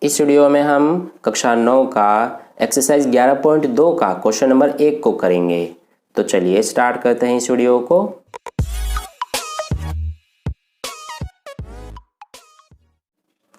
इस वीडियो में हम कक्षा 9 का एक्सरसाइज 11.2 का क्वेश्चन नंबर 1 को करेंगे। तो चलिए स्टार्ट करते हैं इस वीडियो को।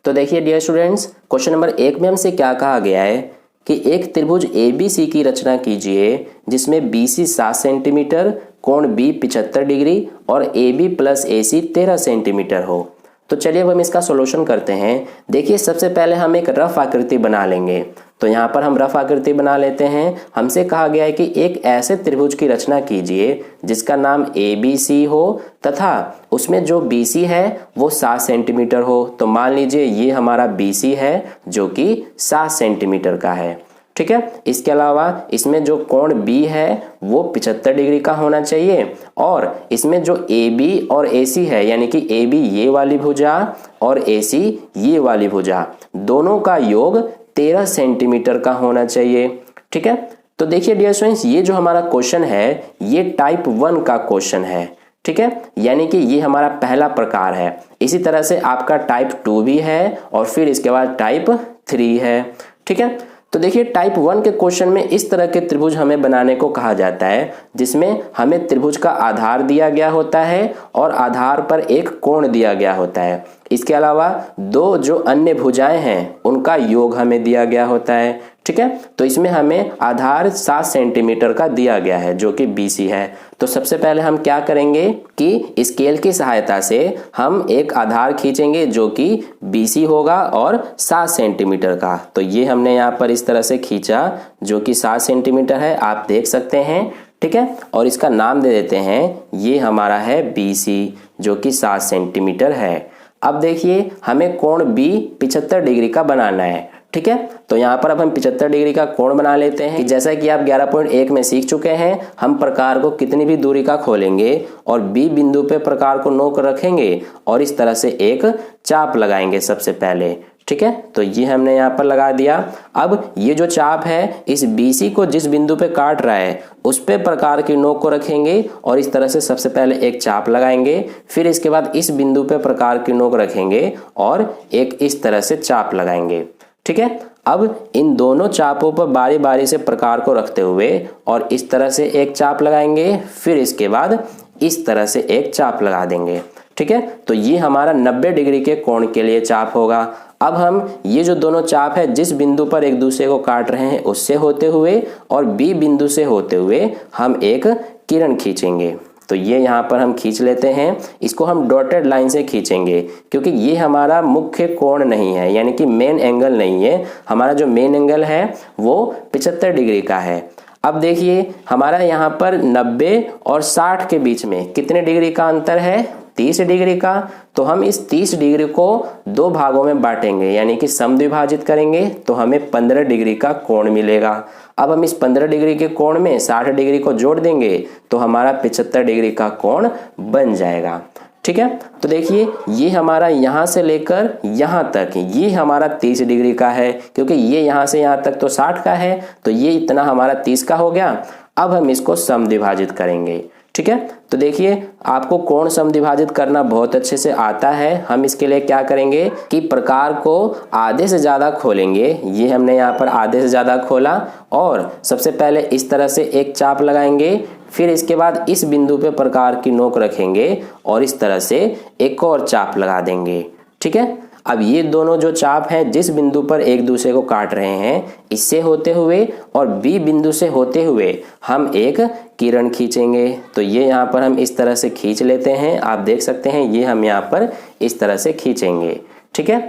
तो देखिए डियर स्टूडेंट्स, क्वेश्चन नंबर 1 में हमसे क्या कहा गया है कि एक त्रिभुज ABC की रचना कीजिए जिसमें BC 7 सेंटीमीटर, कोण B 75 डिग्री और AB प्लस AC 13 सेंटीमीटर हो। तो चलिए अब हम इसका सॉल्यूशन करते हैं। देखिए सबसे पहले हम एक रफ आकृति बना लेंगे। तो यहाँ पर हम रफ आकृति बना लेते हैं। हमसे कहा गया है कि एक ऐसे त्रिभुज की रचना कीजिए जिसका नाम ABC हो तथा उसमें जो BC है वो 7 सेंटीमीटर हो। तो मान लीजिए ये हमारा BC है जो कि 7 सेंटीमीटर का है, ठीक है। इसके अलावा इसमें जो कोण B है वो 75 डिग्री का होना चाहिए और इसमें जो AB और AC है यानी कि AB ये वाली भुजा और AC ये वाली भुजा, दोनों का योग 13 सेंटीमीटर का होना चाहिए, ठीक है। तो देखिए डियर स्टूडेंट्स, ये जो हमारा क्वेश्चन है ये टाइप 1 का क्वेश्चन है, ठीक है, यानी कि ये हमारा पहला प्रकार है। इसी तरह से आपका टाइप 2 भी है और फिर इसके बाद टाइप 3 है, ठीक है। तो देखिए टाइप 1 के क्वेश्चन में इस तरह के त्रिभुज हमें बनाने को कहा जाता है जिसमें हमें त्रिभुज का आधार दिया गया होता है और आधार पर एक कोण दिया गया होता है। इसके अलावा दो जो अन्य भुजाएं हैं उनका योग हमें दिया गया होता है, ठीक है। तो इसमें हमें आधार 7 सेंटीमीटर का दिया गया है जो कि BC है। तो सबसे पहले हम क्या करेंगे कि स्केल की सहायता से हम एक आधार खींचेंगे जो कि BC होगा और 7 सेंटीमीटर का। तो ये हमने यहाँ पर इस तरह से खींचा जो कि 7 सेंटीमीटर है, आप देख सकते हैं, ठीक है। और इसका नाम दे देते हैं, ये हमारा है BC जो कि 7 सेंटीमीटर है। अब देखिए हमें कोण B 75 डिग्री का बनाना है, ठीक है। तो यहाँ पर अब हम 75 डिग्री का कोण बना लेते हैं कि जैसा कि आप 11.1 में सीख चुके हैं, हम प्रकार को कितनी भी दूरी का खोलेंगे और B बिंदु पे प्रकार को नोक रखेंगे और इस तरह से एक चाप लगाएंगे सबसे पहले, ठीक है। तो ये हमने यहाँ पर लगा दिया। अब ये जो चाप है इस BC को जिस बिंदु पे काट रहा है उस पे प्रकार की नोक को रखेंगे और इस तरह से सबसे पहले एक चाप लगाएंगे, फिर इसके बाद इस बिंदु पे प्रकार की नोक रखेंगे और एक इस तरह से चाप लगाएंगे, ठीक है। अब इन दोनों चापों पर बारी बारी से प्रकार को रखते हुए और इस तरह से एक चाप लगाएंगे, फिर इसके बाद इस तरह से एक चाप लगा देंगे, ठीक है। तो ये हमारा 90 डिग्री के कोण के लिए चाप होगा। अब हम ये जो दोनों चाप है जिस बिंदु पर एक दूसरे को काट रहे हैं उससे होते हुए और B बिंदु से होते हुए हम एक किरण खींचेंगे। तो ये यहाँ पर हम खींच लेते हैं, इसको हम डॉटेड लाइन से खींचेंगे क्योंकि ये हमारा मुख्य कोण नहीं है यानी कि मेन एंगल नहीं है। हमारा जो मेन एंगल है वो 75 डिग्री का है। अब देखिए हमारा यहाँ पर 90 और 60 के बीच में कितने डिग्री का अंतर है? 30 डिग्री का। तो हम इस 30 डिग्री को दो भागों में बांटेंगे यानी कि समद्विभाजित करेंगे तो हमें 15 डिग्री का कोण मिलेगा। अब हम इस 15 डिग्री के कोण में 60 डिग्री को जोड़ देंगे तो हमारा 75 डिग्री का कोण बन जाएगा, ठीक है। तो देखिए ये हमारा यहाँ से लेकर यहाँ तक ये हमारा 30 डिग्री का है क्योंकि ये यहाँ से यहाँ तक तो 60 का है, तो ये इतना हमारा 30 का हो गया। अब हम इसको समद्विभाजित करेंगे, ठीक है। तो देखिए आपको कोण समद्विभाजित करना बहुत अच्छे से आता है। हम इसके लिए क्या करेंगे कि प्रकार को आधे से ज़्यादा खोलेंगे। ये हमने यहाँ पर आधे से ज़्यादा खोला और सबसे पहले इस तरह से एक चाप लगाएंगे, फिर इसके बाद इस बिंदु पे प्रकार की नोक रखेंगे और इस तरह से एक और चाप लगा देंगे, ठीक है। अब ये दोनों जो चाप हैं जिस बिंदु पर एक दूसरे को काट रहे हैं इससे होते हुए और B बिंदु से होते हुए हम एक किरण खींचेंगे। तो ये यहाँ पर हम इस तरह से खींच लेते हैं, आप देख सकते हैं ये हम यहाँ पर इस तरह से खींचेंगे, ठीक है।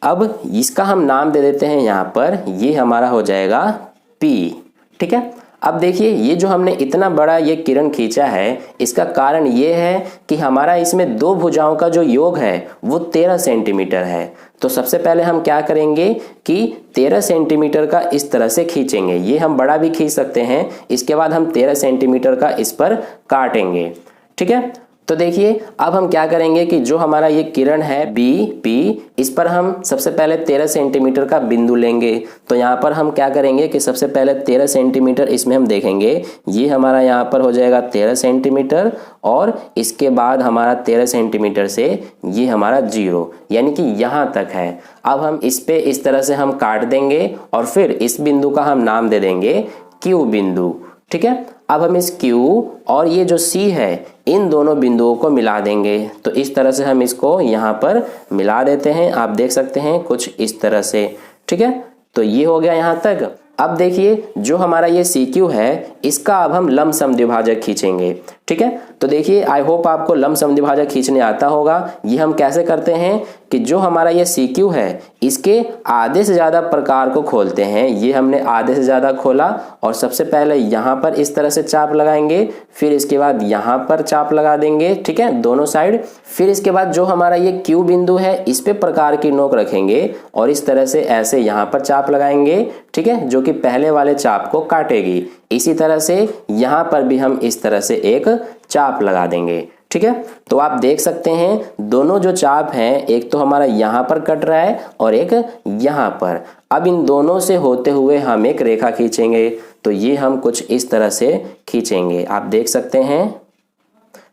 अब इसका हम नाम दे देते हैं यहाँ पर, ये हमारा हो जाएगा P, ठीक है। अब देखिए ये जो हमने इतना बड़ा ये किरण खींचा है इसका कारण ये है कि हमारा इसमें दो भुजाओं का जो योग है वो 13 सेंटीमीटर है। तो सबसे पहले हम क्या करेंगे कि 13 सेंटीमीटर का इस तरह से खींचेंगे। ये हम बड़ा भी खींच सकते हैं। इसके बाद हम 13 सेंटीमीटर का इस पर काटेंगे, ठीक है। तो देखिए अब हम क्या करेंगे कि जो हमारा ये किरण है बी पी, इस पर हम सबसे पहले 13 सेंटीमीटर का बिंदु लेंगे। तो यहाँ पर हम क्या करेंगे कि सबसे पहले 13 सेंटीमीटर इसमें हम देखेंगे, ये हमारा यहाँ पर हो जाएगा 13 सेंटीमीटर और इसके बाद हमारा 13 सेंटीमीटर से ये हमारा 0 यानी कि यहाँ तक है। अब हम इस पे इस तरह से हम काट देंगे और फिर इस बिंदु का हम नाम दे देंगे Q बिंदु। ठीक है, अब हम इस Q और ये जो C है इन दोनों बिंदुओं को मिला देंगे। तो इस तरह से हम इसको यहाँ पर मिला देते हैं, आप देख सकते हैं कुछ इस तरह से। ठीक है, तो ये हो गया यहाँ तक। अब देखिए जो हमारा ये CQ है इसका अब हम लंब समद्विभाजक खींचेंगे। ठीक है, तो देखिए आई होप आपको लंब समद्विभाजक खींचने आता होगा। ये हम कैसे करते हैं कि जो हमारा ये CQ है इसके आधे से ज़्यादा प्रकार को खोलते हैं। ये हमने आधे से ज़्यादा खोला और सबसे पहले यहाँ पर इस तरह से चाप लगाएंगे, फिर इसके बाद यहाँ पर चाप लगा देंगे। ठीक है, दोनों साइड। फिर इसके बाद जो हमारा ये Q बिंदु है इस पे प्रकार की नोक रखेंगे और इस तरह से ऐसे यहाँ पर चाप लगाएंगे। ठीक है, जो कि पहले वाले चाप को काटेगी। इसी तरह से यहाँ पर भी हम इस तरह से एक चाप लगा देंगे। ठीक है, तो आप देख सकते हैं दोनों जो चाप हैं एक तो हमारा यहाँ पर कट रहा है और एक यहाँ पर। अब इन दोनों से होते हुए हम एक रेखा खींचेंगे। तो ये हम कुछ इस तरह से खींचेंगे, आप देख सकते हैं।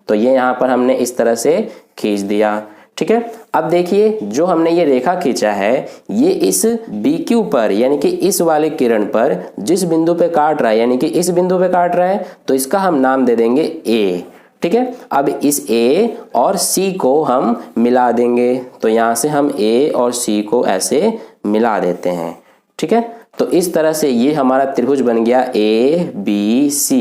तो ये यहाँ पर हमने इस तरह से खींच दिया। ठीक है, अब देखिए जो हमने ये रेखा खींचा है ये इस BQ पर यानी कि इस वाले किरण पर जिस बिंदु पे काट रहा है यानी कि इस बिंदु पे काट रहा है तो इसका हम नाम दे देंगे A। ठीक है, अब इस A और C को हम मिला देंगे। तो यहाँ से हम A और C को ऐसे मिला देते हैं। ठीक है, तो इस तरह से ये हमारा त्रिभुज बन गया ABC,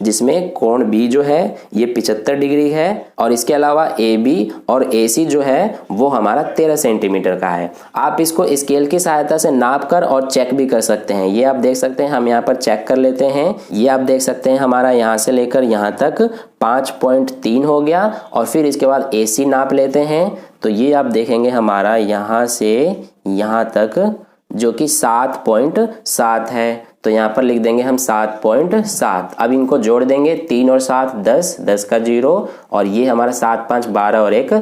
जिसमें कोण B जो है ये 75 डिग्री है और इसके अलावा AB और AC जो है वो हमारा 13 सेंटीमीटर का है। आप इसको स्केल की सहायता से नाप कर और चेक भी कर सकते हैं। ये आप देख सकते हैं, हम यहाँ पर चेक कर लेते हैं। ये आप देख सकते हैं हमारा यहाँ से लेकर यहाँ तक 5.3 हो गया और फिर इसके बाद AC नाप लेते हैं। तो ये आप देखेंगे हमारा यहाँ से यहाँ तक जो कि 7.7 है। तो यहाँ पर लिख देंगे हम 7.7। अब इनको जोड़ देंगे, 3 और 7 10, 10 का 0 और ये हमारा 7 5 12 और 1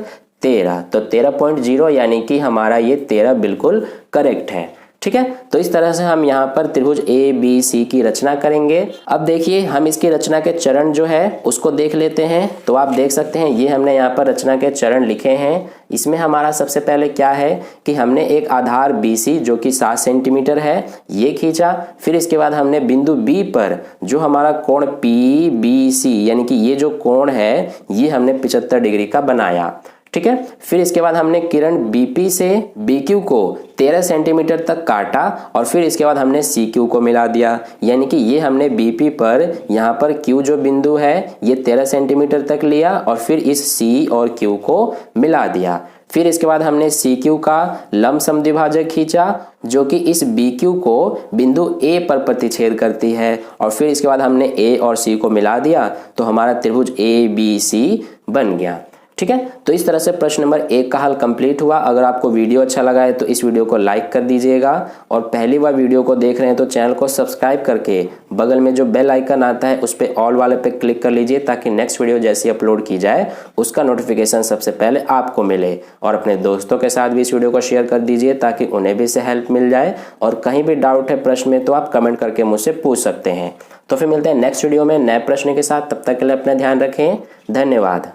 13। तो 13.0 यानी कि हमारा ये 13 बिल्कुल करेक्ट है। ठीक है, तो इस तरह से हम यहाँ पर त्रिभुज ABC की रचना करेंगे। अब देखिए हम इसकी रचना के चरण जो है उसको देख लेते हैं। तो आप देख सकते हैं ये हमने यहाँ पर रचना के चरण लिखे हैं। इसमें हमारा सबसे पहले क्या है कि हमने एक आधार BC जो कि 7 सेंटीमीटर है ये खींचा। फिर इसके बाद हमने बिंदु B पर जो हमारा कोण PBC यानी कि ये जो कोण है ये हमने 75 डिग्री का बनाया। ठीक है, फिर इसके बाद हमने किरण BP से BQ को 13 सेंटीमीटर तक काटा और फिर इसके बाद हमने CQ को मिला दिया। यानी कि ये हमने BP पर यहाँ पर Q जो बिंदु है ये 13 सेंटीमीटर तक लिया और फिर इस C और Q को मिला दिया। फिर इसके बाद हमने CQ का लंब समद्विभाजक खींचा जो कि इस BQ को बिंदु A पर प्रतिच्छेद करती है और फिर इसके बाद हमने A और C को मिला दिया तो हमारा त्रिभुज ABC बन गया। ठीक है, तो इस तरह से प्रश्न नंबर 1 का हल कंप्लीट हुआ। अगर आपको वीडियो अच्छा लगा है तो इस वीडियो को लाइक कर दीजिएगा और पहली बार वीडियो को देख रहे हैं तो चैनल को सब्सक्राइब करके बगल में जो बेल आइकन आता है उस पर ऑल वाले पे क्लिक कर लीजिए ताकि नेक्स्ट वीडियो जैसी अपलोड की जाए उसका नोटिफिकेशन सबसे पहले आपको मिले। और अपने दोस्तों के साथ भी इस वीडियो को शेयर कर दीजिए ताकि उन्हें भी इससे हेल्प मिल जाए। और कहीं भी डाउट है प्रश्न में तो आप कमेंट करके मुझसे पूछ सकते हैं। तो फिर मिलते हैं नेक्स्ट वीडियो में नए प्रश्न के साथ। तब तक के लिए अपना ध्यान रखें। धन्यवाद।